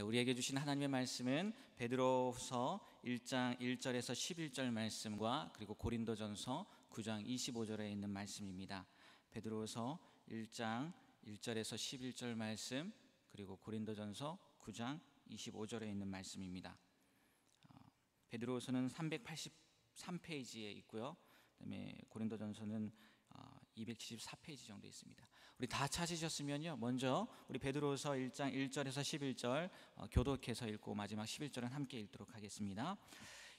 우리에게 주신 하나님의 말씀은 베드로후서 1장 1절에서 11절 말씀과 그리고 고린도전서 9장 25절에 있는 말씀입니다. 베드로후서 1장 1절에서 11절 말씀, 그리고 고린도전서 9장 25절에 있는 말씀입니다. 베드로후서는 383페이지에 있고요. 그다음에 고린도전서는 274페이지 정도 있습니다. 우리 다 찾으셨으면요, 먼저 우리 베드로후서 1장 1절에서 11절 교독해서 읽고 마지막 11절은 함께 읽도록 하겠습니다.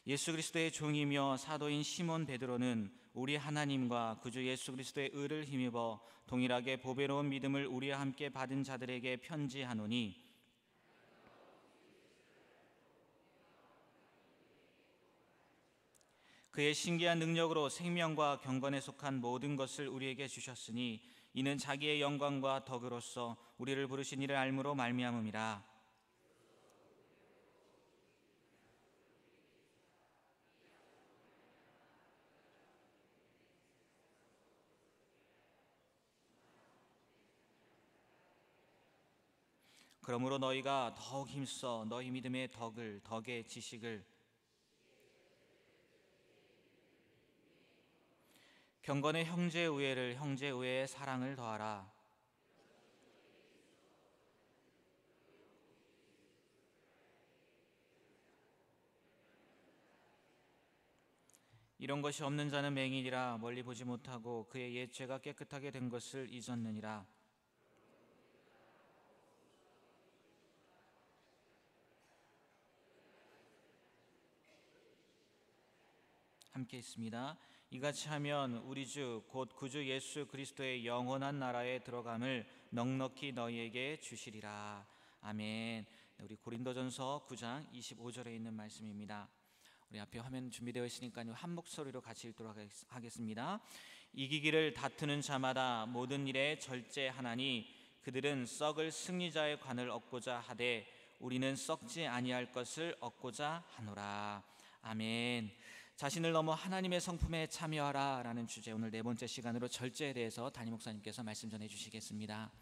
예수 그리스도의 종이며 사도인 시몬 베드로는 우리 하나님과 구주 예수 그리스도의 의를 힘입어 동일하게 보배로운 믿음을 우리와 함께 받은 자들에게 편지하노니, 그의 신기한 능력으로 생명과 경건에 속한 모든 것을 우리에게 주셨으니 이는 자기의 영광과 덕으로서 우리를 부르신 이를 알므로 말미암음이라. 그러므로 너희가 더욱 힘써 너희 믿음의 덕의 지식을, 경건의 형제 우애를, 형제 우애의 사랑을 더하라. 이런 것이 없는 자는 맹인이라 멀리 보지 못하고 그의 옛 죄가 깨끗하게 된 것을 잊었느니라. 함께 있습니다. 이같이 하면 우리 주 곧 구주 예수 그리스도의 영원한 나라에 들어감을 넉넉히 너희에게 주시리라. 아멘. 우리 고린도전서 9장 25절에 있는 말씀입니다. 우리 앞에 화면 준비되어 있으니까요, 한 목소리로 같이 읽도록 하겠습니다. 이기기를 다투는 자마다 모든 일에 절제하나니 그들은 썩을 승리자의 관을 얻고자 하되 우리는 썩지 아니할 것을 얻고자 하노라. 아멘. 자신을 넘어 하나님의 성품에 참여하라 라는 주제, 오늘 네 번째 시간으로 절제에 대해서 담임 목사님께서 말씀 전해 주시겠습니다.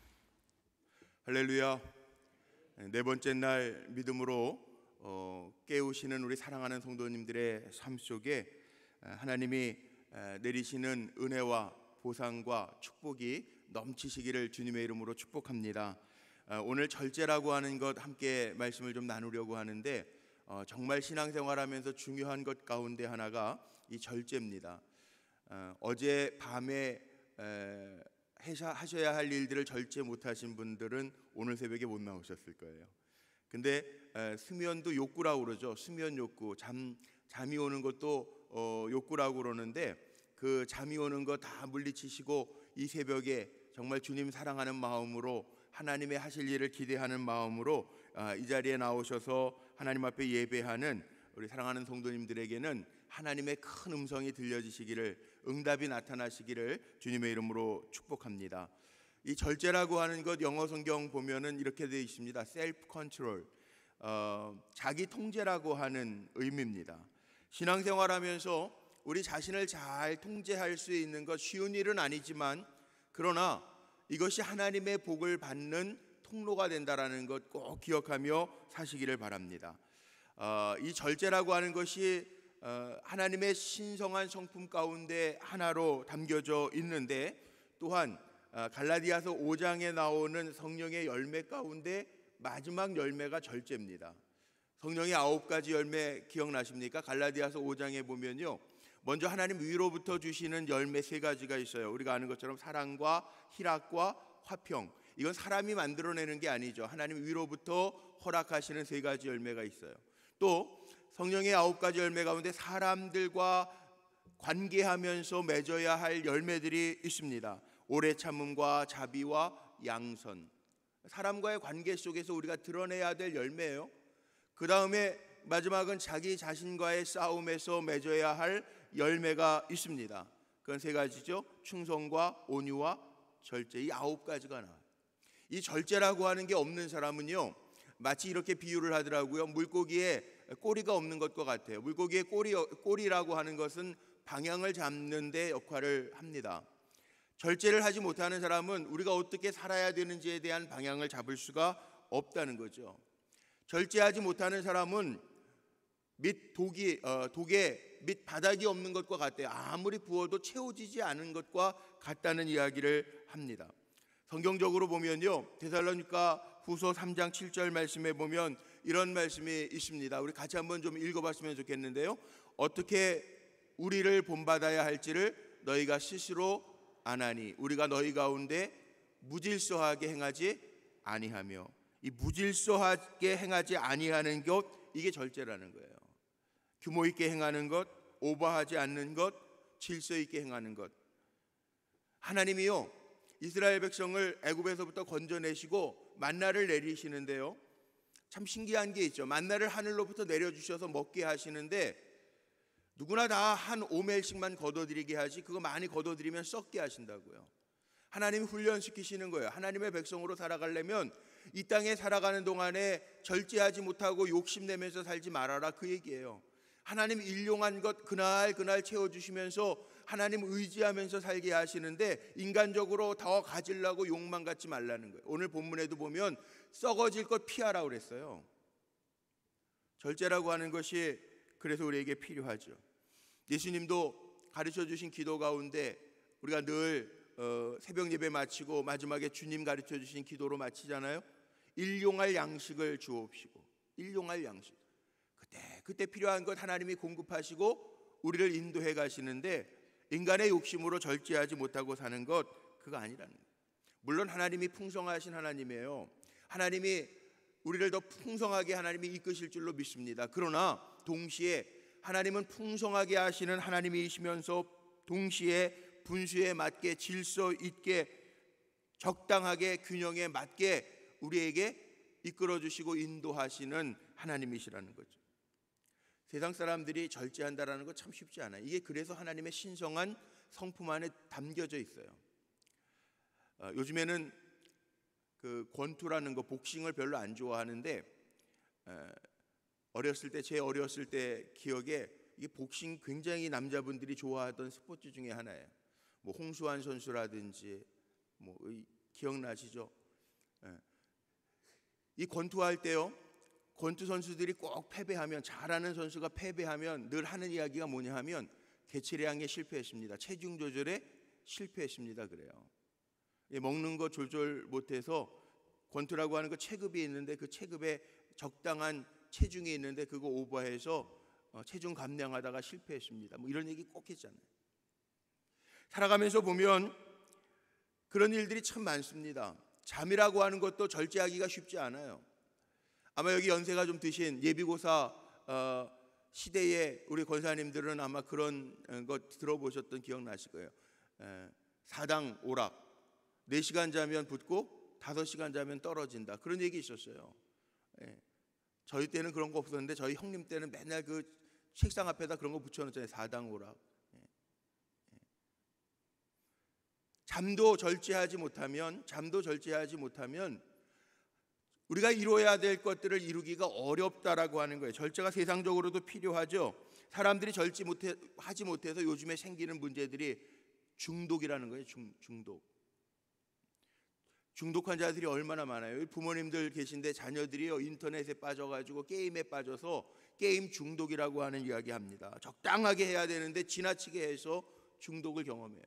할렐루야. 네 번째 날 믿음으로 깨우시는 우리 사랑하는 성도님들의 삶 속에 하나님이 내리시는 은혜와 보상과 축복이 넘치시기를 주님의 이름으로 축복합니다. 오늘 절제라고 하는 것 함께 말씀을 좀 나누려고 하는데, 정말 신앙생활하면서 중요한 것 가운데 하나가 이 절제입니다. 어제 밤에 하셔야 할 일들을 절제 못하신 분들은 오늘 새벽에 못 나오셨을 거예요. 근데 수면도 욕구라고 그러죠. 수면 욕구, 잠이 오는 것도 욕구라고 그러는데, 그 잠이 오는 거 다 물리치시고 이 새벽에 정말 주님 사랑하는 마음으로, 하나님의 하실 일을 기대하는 마음으로 이 자리에 나오셔서 하나님 앞에 예배하는 우리 사랑하는 성도님들에게는 하나님의 큰 음성이 들려지시기를, 응답이 나타나시기를 주님의 이름으로 축복합니다. 이 절제라고 하는 것, 영어 성경 보면은 이렇게 되어 있습니다. self control, 자기 통제라고 하는 의미입니다. 신앙생활하면서 우리 자신을 잘 통제할 수 있는 것 쉬운 일은 아니지만, 그러나 이것이 하나님의 복을 받는 통로가 된다라는 것 꼭 기억하며 사시기를 바랍니다. 이 절제라고 하는 것이 하나님의 신성한 성품 가운데 하나로 담겨져 있는데, 또한 갈라디아서 5장에 나오는 성령의 열매 가운데 마지막 열매가 절제입니다. 성령의 9가지 열매 기억나십니까? 갈라디아서 5장에 보면요, 먼저 하나님 위로부터 주시는 열매 3가지가 있어요. 우리가 아는 것처럼 사랑과 희락과 화평. 이건 사람이 만들어내는 게 아니죠. 하나님 위로부터 허락하시는 3가지 열매가 있어요. 또 성령의 9가지 열매 가운데 사람들과 관계하면서 맺어야 할 열매들이 있습니다. 오래 참음과 자비와 양선. 사람과의 관계 속에서 우리가 드러내야 될 열매예요. 그 다음에 마지막은 자기 자신과의 싸움에서 맺어야 할 열매가 있습니다. 그건 3가지죠. 충성과 온유와 절제. 이 9가지가 나와요. 이 절제라고 하는 게 없는 사람은요, 마치 이렇게 비유를 하더라고요. 물고기에 꼬리가 없는 것과 같아요. 물고기의 꼬리라고 하는 것은 방향을 잡는 데 역할을 합니다. 절제를 하지 못하는 사람은 우리가 어떻게 살아야 되는지에 대한 방향을 잡을 수가 없다는 거죠. 절제하지 못하는 사람은 독에 밑 바닥이 없는 것과 같대요. 아무리 부어도 채워지지 않은 것과 같다는 이야기를 합니다. 성경적으로 보면요, 데살로니가 후서 3장 7절 말씀에 보면 이런 말씀이 있습니다. 우리 같이 한번 좀 읽어봤으면 좋겠는데요. 어떻게 우리를 본받아야 할지를 너희가 스스로 아나니 우리가 너희 가운데 무질서하게 행하지 아니하며, 이 무질서하게 행하지 아니하는 것, 이게 절제라는 거예요. 규모 있게 행하는 것, 오버하지 않는 것, 질서 있게 행하는 것. 하나님이요, 이스라엘 백성을 애굽에서부터 건져내시고 만나를 내리시는데요, 참 신기한 게 있죠. 만나를 하늘로부터 내려주셔서 먹게 하시는데 누구나 다 한 오멜씩만 걷어들이게 하지 그거 많이 걷어들이면 썩게 하신다고요. 하나님이 훈련시키시는 거예요. 하나님의 백성으로 살아가려면 이 땅에 살아가는 동안에 절제하지 못하고 욕심내면서 살지 말아라, 그 얘기예요. 하나님 일용한 것 그날 채워주시면서 하나님 의지하면서 살게 하시는데 인간적으로 더 가지려고 욕망 갖지 말라는 거예요. 오늘 본문에도 보면 썩어질 것 피하라 그랬어요. 절제라고 하는 것이 그래서 우리에게 필요하죠. 예수님도 가르쳐 주신 기도 가운데 우리가 늘 새벽 예배 마치고 마지막에 주님 가르쳐 주신 기도로 마치잖아요. 일용할 양식을 주옵시고, 일용할 양식. 그때 필요한 것 하나님이 공급하시고 우리를 인도해 가시는데 인간의 욕심으로 절제하지 못하고 사는 것, 그거 아니라는 거예요. 물론 하나님이 풍성하신 하나님이에요. 하나님이 우리를 더 풍성하게 하나님이 이끄실 줄로 믿습니다. 그러나 동시에 하나님은 풍성하게 하시는 하나님이시면서 동시에 분수에 맞게 질서 있게 적당하게 균형에 맞게 우리에게 이끌어 주시고 인도하시는 하나님이시라는 거죠. 세상 사람들이 절제한다라는 거 참 쉽지 않아요. 이게 그래서 하나님의 신성한 성품 안에 담겨져 있어요. 요즘에는 그 권투라는 거, 복싱을 별로 안 좋아하는데 제 어렸을 때 기억에 이게 복싱 굉장히 남자분들이 좋아하던 스포츠 중에 하나예요. 뭐 홍수환 선수라든지 뭐 기억나시죠? 이 권투할 때요, 권투 선수들이 꼭 패배하면, 잘하는 선수가 패배하면 늘 하는 이야기가 뭐냐 하면 개체량에 실패했습니다. 체중 조절에 실패했습니다. 그래요. 먹는 거 조절 못해서, 권투라고 하는 거 체급이 있는데 그 체급에 적당한 체중이 있는데 그거 오버해서 체중 감량하다가 실패했습니다. 뭐 이런 얘기 꼭 했잖아요. 살아가면서 보면 그런 일들이 참 많습니다. 잠이라고 하는 것도 절제하기가 쉽지 않아요. 아마 여기 연세가 좀 드신 예비고사 시대에 우리 권사님들은 아마 그런 것 들어보셨던 기억나실 거예요. 사당 오락, 4시간 자면 붙고 5시간 자면 떨어진다, 그런 얘기 있었어요. 저희 때는 그런 거 없었는데 저희 형님 때는 맨날 그 책상 앞에다 그런 거 붙여놓잖아요. 사당 오락. 잠도 절제하지 못하면 우리가 이루어야 될 것들을 이루기가 어렵다라고 하는 거예요. 절제가 세상적으로도 필요하죠. 사람들이 하지 못해서 요즘에 생기는 문제들이 중독이라는 거예요. 중독 환자들이 얼마나 많아요. 부모님들 계신데 자녀들이요, 인터넷에 빠져가지고 게임에 빠져서 게임 중독이라고 하는 이야기 합니다. 적당하게 해야 되는데 지나치게 해서 중독을 경험해요.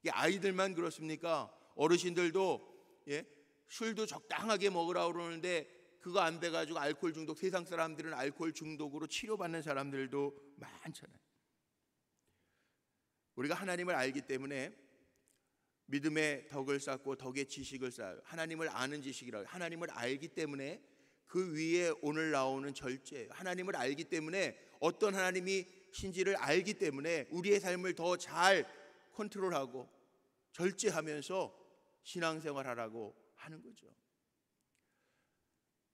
이게 아이들만 그렇습니까? 어르신들도 술도 적당하게 먹으라고 그러는데 그거 안 돼가지고 알코올 중독, 세상 사람들은 알코올 중독으로 치료받는 사람들도 많잖아요. 우리가 하나님을 알기 때문에 믿음의 덕을 쌓고 덕의 지식을 쌓아요. 하나님을 아는 지식이라고. 하나님을 알기 때문에 그 위에 오늘 나오는 절제예요. 하나님을 알기 때문에, 어떤 하나님이신지를 알기 때문에 우리의 삶을 더 잘 컨트롤하고 절제하면서 신앙생활하라고 하는 거죠.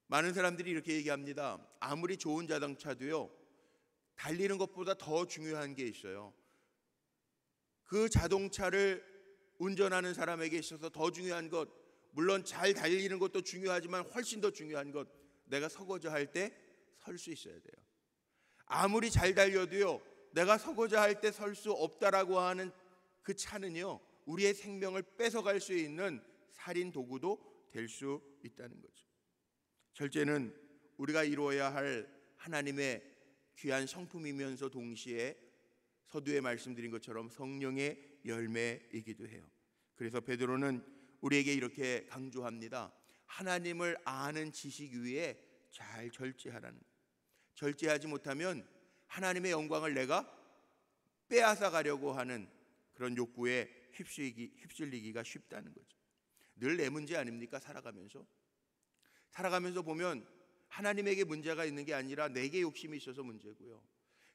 많은 사람들이 이렇게 얘기합니다. 아무리 좋은 자동차도요, 달리는 것보다 더 중요한 게 있어요. 그 자동차를 운전하는 사람에게 있어서 더 중요한 것, 물론 잘 달리는 것도 중요하지만 훨씬 더 중요한 것, 내가 서고자 할 때 설 수 있어야 돼요. 아무리 잘 달려도요, 내가 서고자 할 때 설 수 없다라고 하는 그 차는요, 우리의 생명을 뺏어갈 수 있는 살인 도구도 될 수 있다는 거죠. 절제는 우리가 이루어야 할 하나님의 귀한 성품이면서 동시에 서두에 말씀드린 것처럼 성령의 열매이기도 해요. 그래서 베드로는 우리에게 이렇게 강조합니다. 하나님을 아는 지식 위에 잘 절제하라는 거예요. 절제하지 못하면 하나님의 영광을 내가 빼앗아 가려고 하는 그런 욕구에 휩쓸리기가 쉽다는 거죠. 늘 내 문제 아닙니까? 살아가면서 보면 하나님에게 문제가 있는 게 아니라 내게 욕심이 있어서 문제고요.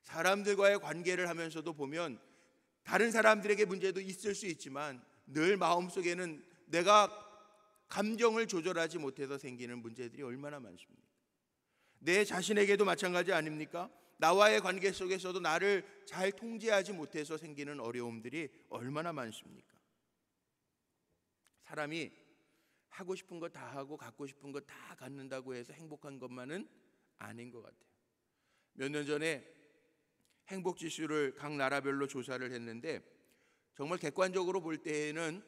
사람들과의 관계를 하면서도 보면 다른 사람들에게 문제도 있을 수 있지만 늘 마음속에는 내가 감정을 조절하지 못해서 생기는 문제들이 얼마나 많습니까? 내 자신에게도 마찬가지 아닙니까? 나와의 관계 속에서도 나를 잘 통제하지 못해서 생기는 어려움들이 얼마나 많습니까? 사람이 하고 싶은 거 다 하고 갖고 싶은 거 다 갖는다고 해서 행복한 것만은 아닌 것 같아요. 몇 년 전에 행복지수를 각 나라별로 조사를 했는데 정말 객관적으로 볼 때에는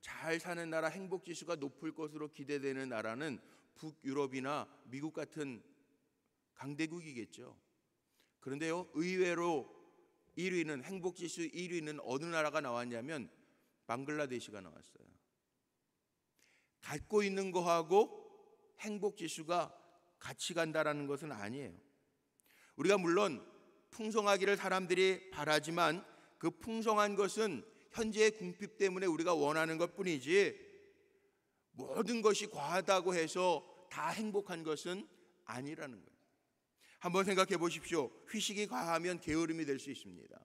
잘 사는 나라, 행복지수가 높을 것으로 기대되는 나라는 북유럽이나 미국 같은 강대국이겠죠. 그런데요, 의외로 1위는 행복지수 1위는 어느 나라가 나왔냐면 방글라데시가 나왔어요. 갖고 있는 거하고 행복지수가 같이 간다라는 것은 아니에요. 우리가 물론 풍성하기를 사람들이 바라지만 그 풍성한 것은 현재의 궁핍 때문에 우리가 원하는 것뿐이지 모든 것이 과하다고 해서 다 행복한 것은 아니라는 거예요. 한번 생각해 보십시오. 휴식이 과하면 게으름이 될 수 있습니다.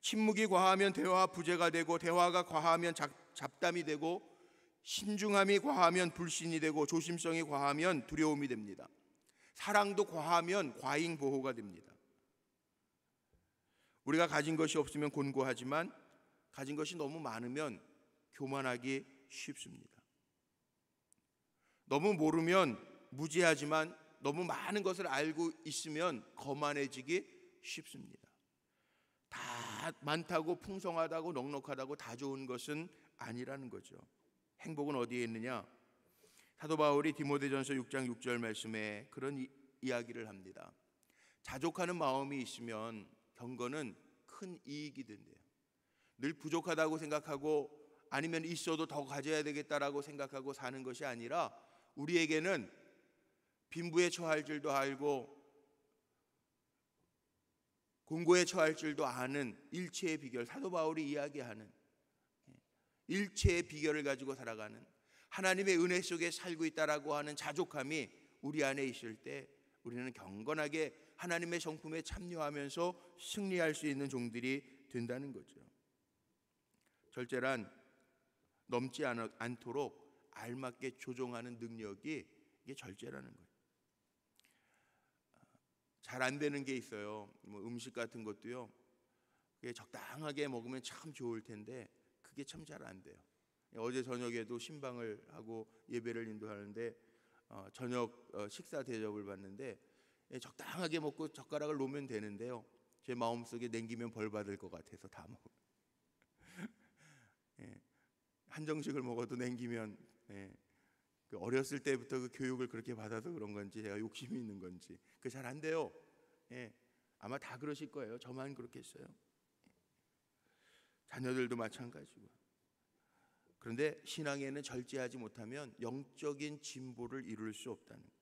침묵이 과하면 대화가 부재가 되고, 대화가 과하면 잡담이 되고, 신중함이 과하면 불신이 되고, 조심성이 과하면 두려움이 됩니다. 사랑도 과하면 과잉 보호가 됩니다. 우리가 가진 것이 없으면 곤고하지만 가진 것이 너무 많으면 교만하기 쉽습니다. 너무 모르면 무지하지만 너무 많은 것을 알고 있으면 거만해지기 쉽습니다. 다 많다고 풍성하다고 넉넉하다고 다 좋은 것은 아니라는 거죠. 행복은 어디에 있느냐? 사도 바울이 디모데전서 6장 6절 말씀에 그런 이야기를 합니다. 자족하는 마음이 있으면 경건은 큰 이익이 된대요. 늘 부족하다고 생각하고 아니면 있어도 더 가져야 되겠다라고 생각하고 사는 것이 아니라 우리에게는 빈부에 처할 줄도 알고 공고에 처할 줄도 아는 일체의 비결, 사도 바울이 이야기하는 일체의 비결을 가지고 살아가는 하나님의 은혜 속에 살고 있다라고 하는 자족함이 우리 안에 있을 때 우리는 경건하게 하나님의 성품에 참여하면서 승리할 수 있는 종들이 된다는 거죠. 절제란 넘지 않도록 알맞게 조종하는 능력이 이게 절제라는 거예요. 잘 안 되는 게 있어요. 뭐 음식 같은 것도요. 그게 적당하게 먹으면 참 좋을 텐데 그게 참 잘 안 돼요. 어제 저녁에도 신방을 하고 예배를 인도하는데 저녁 식사 대접을 받는데 적당하게 먹고 젓가락을 놓으면 되는데요. 제 마음속에 남기면 벌 받을 것 같아서 다 먹어요. 한정식을 먹어도 남기면 어렸을 때부터 그 교육을 그렇게 받아서 그런 건지 제가 욕심이 있는 건지 그 잘 안 돼요. 아마 다 그러실 거예요. 저만 그렇겠어요. 자녀들도 마찬가지고. 그런데 신앙에는 절제하지 못하면 영적인 진보를 이룰 수 없다는 거예요.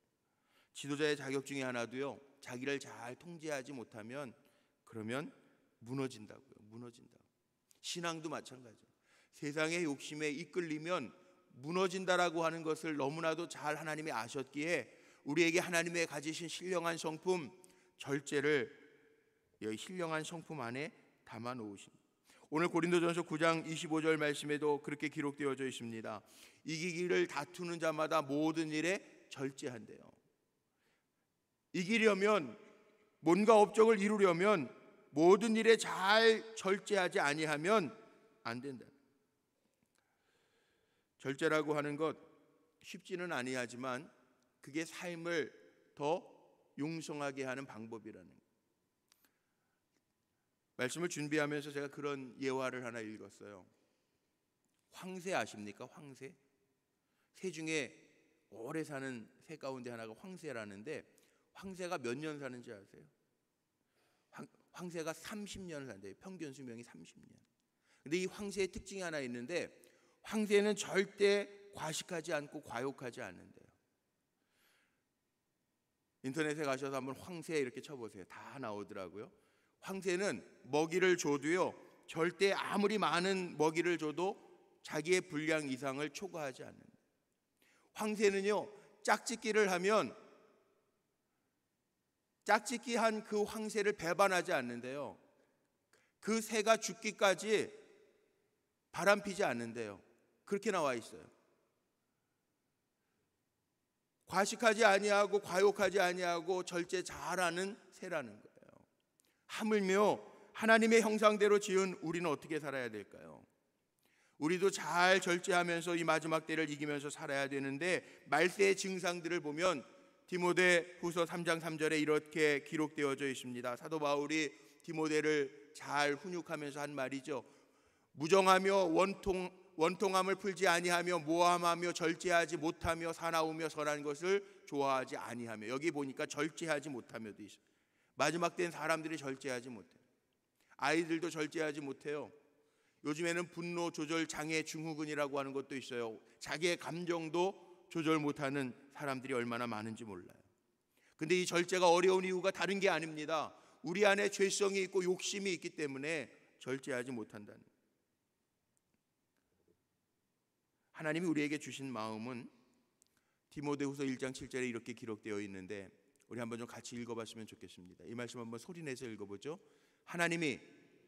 지도자의 자격 중에 하나도요. 자기를 잘 통제하지 못하면 그러면 무너진다고요. 무너진다고. 신앙도 마찬가지예요. 세상의 욕심에 이끌리면 무너진다라고 하는 것을 너무나도 잘 하나님이 아셨기에 우리에게 하나님의 가지신 신령한 성품 절제를 이 신령한 성품 안에 담아 놓으십니다. 오늘 고린도전서 9장 25절 말씀에도 그렇게 기록되어져 있습니다. 이기기를 다투는 자마다 모든 일에 절제한대요. 이기려면 뭔가 업적을 이루려면 모든 일에 잘 절제하지 아니하면 안 된다. 절제라고 하는 것 쉽지는 아니하지만 그게 삶을 더 용성하게 하는 방법이라는 거예요. 말씀을 준비하면서 제가 그런 예화를 하나 읽었어요. 황새 아십니까? 황새? 새 중에 오래 사는 새 가운데 하나가 황새라는데, 황새가 몇 년 사는지 아세요? 황새가 30년을 산대요. 평균 수명이 30년. 근데 이 황새의 특징이 하나 있는데, 황새는 절대 과식하지 않고 과욕하지 않는데요. 인터넷에 가셔서 한번 황새 이렇게 쳐보세요. 다 나오더라고요. 황새는 먹이를 줘도요, 절대 아무리 많은 먹이를 줘도 자기의 분량 이상을 초과하지 않는다. 황새는요, 짝짓기를 하면 짝짓기한 그 황새를 배반하지 않는데요, 그 새가 죽기까지 바람피지 않는데요. 그렇게 나와 있어요. 과식하지 아니하고 과욕하지 아니하고 절제 잘하는 새라는 거예요. 하물며 하나님의 형상대로 지은 우리는 어떻게 살아야 될까요? 우리도 잘 절제하면서 이 마지막 때를 이기면서 살아야 되는데, 말세의 증상들을 보면 디모데후서 3장 3절에 이렇게 기록되어져 있습니다. 사도 바울이 디모데를 잘 훈육하면서 한 말이죠. 무정하며 원통함을 풀지 아니하며 모함하며 절제하지 못하며 사나우며 선한 것을 좋아하지 아니하며. 여기 보니까 절제하지 못하며도 있어요. 마지막 때는 사람들이 절제하지 못해요. 아이들도 절제하지 못해요. 요즘에는 분노 조절 장애 증후군이라고 하는 것도 있어요. 자기의 감정도 조절 못하는 사람들이 얼마나 많은지 몰라요. 근데 이 절제가 어려운 이유가 다른 게 아닙니다. 우리 안에 죄성이 있고 욕심이 있기 때문에 절제하지 못한다는 거예요. 하나님이 우리에게 주신 마음은 디모데후서 1장 7절에 이렇게 기록되어 있는데, 우리 한번 좀 같이 읽어봤으면 좋겠습니다. 이 말씀 한번 소리내서 읽어보죠. 하나님이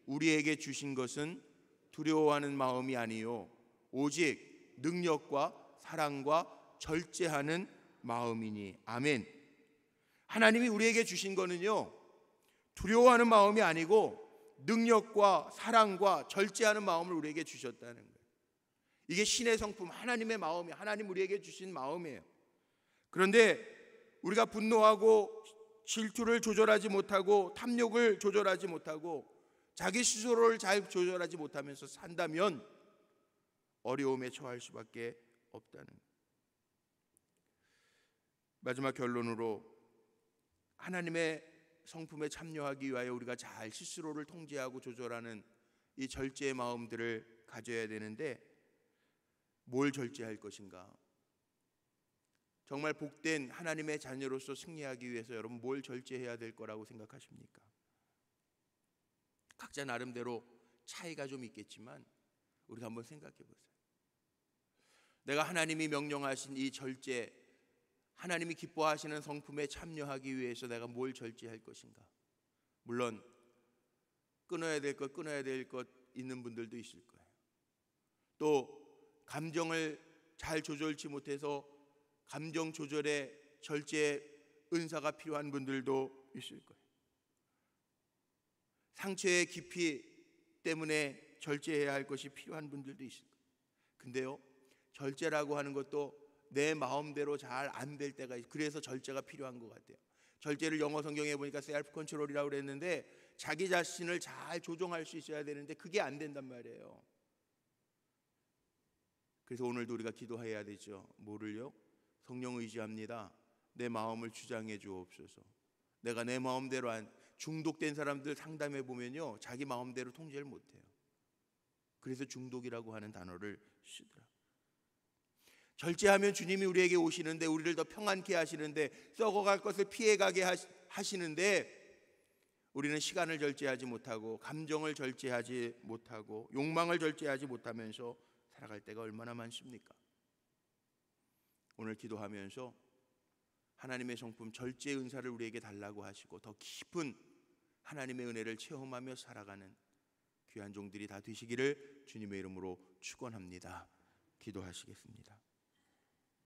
우리에게 주신 것은 두려워하는 마음이 아니요 오직 능력과 사랑과 절제하는 마음이니. 아멘. 하나님이 우리에게 주신 거는요, 두려워하는 마음이 아니고 능력과 사랑과 절제하는 마음을 우리에게 주셨다는 거예요. 이게 신의 성품, 하나님의 마음이, 하나님 우리에게 주신 마음이에요. 그런데 우리가 분노하고 질투를 조절하지 못하고 탐욕을 조절하지 못하고 자기 스스로를 잘 조절하지 못하면서 산다면 어려움에 처할 수밖에 없다는 거예요. 마지막 결론으로, 하나님의 성품에 참여하기 위하여 우리가 잘 스스로를 통제하고 조절하는 이 절제의 마음들을 가져야 되는데, 뭘 절제할 것인가? 정말 복된 하나님의 자녀로서 승리하기 위해서 여러분 뭘 절제해야 될 거라고 생각하십니까? 각자 나름대로 차이가 좀 있겠지만 우리가 한번 생각해 보세요. 내가 하나님이 명령하신 이 절제, 하나님이 기뻐하시는 성품에 참여하기 위해서 내가 뭘 절제할 것인가? 물론 끊어야 될 것 있는 분들도 있을 거예요. 또 감정을 잘 조절치 못해서 감정 조절에 절제 은사가 필요한 분들도 있을 거예요. 상처의 깊이 때문에 절제해야 할 것이 필요한 분들도 있을 거예요. 근데요, 절제라고 하는 것도 내 마음대로 잘 안 될 때가 있어요. 그래서 절제가 필요한 것 같아요. 절제를 영어 성경에 보니까 셀프 컨트롤이라고 그랬는데, 자기 자신을 잘 조종할 수 있어야 되는데 그게 안 된단 말이에요. 그래서 오늘도 우리가 기도해야 되죠. 뭐를요? 성령 의지합니다. 내 마음을 주장해 주옵소서. 내가 내 마음대로 중독된 사람들 상담해 보면요, 자기 마음대로 통제를 못해요. 그래서 중독이라고 하는 단어를 쓰더라. 절제하면 주님이 우리에게 오시는데, 우리를 더 평안케 하시는데, 썩어갈 것을 피해가게 하시는데, 우리는 시간을 절제하지 못하고 감정을 절제하지 못하고 욕망을 절제하지 못하면서 살아갈 때가 얼마나 많습니까? 오늘 기도하면서 하나님의 성품 절제 은사를 우리에게 달라고 하시고 더 깊은 하나님의 은혜를 체험하며 살아가는 귀한 종들이 다 되시기를 주님의 이름으로 축원합니다. 기도하시겠습니다.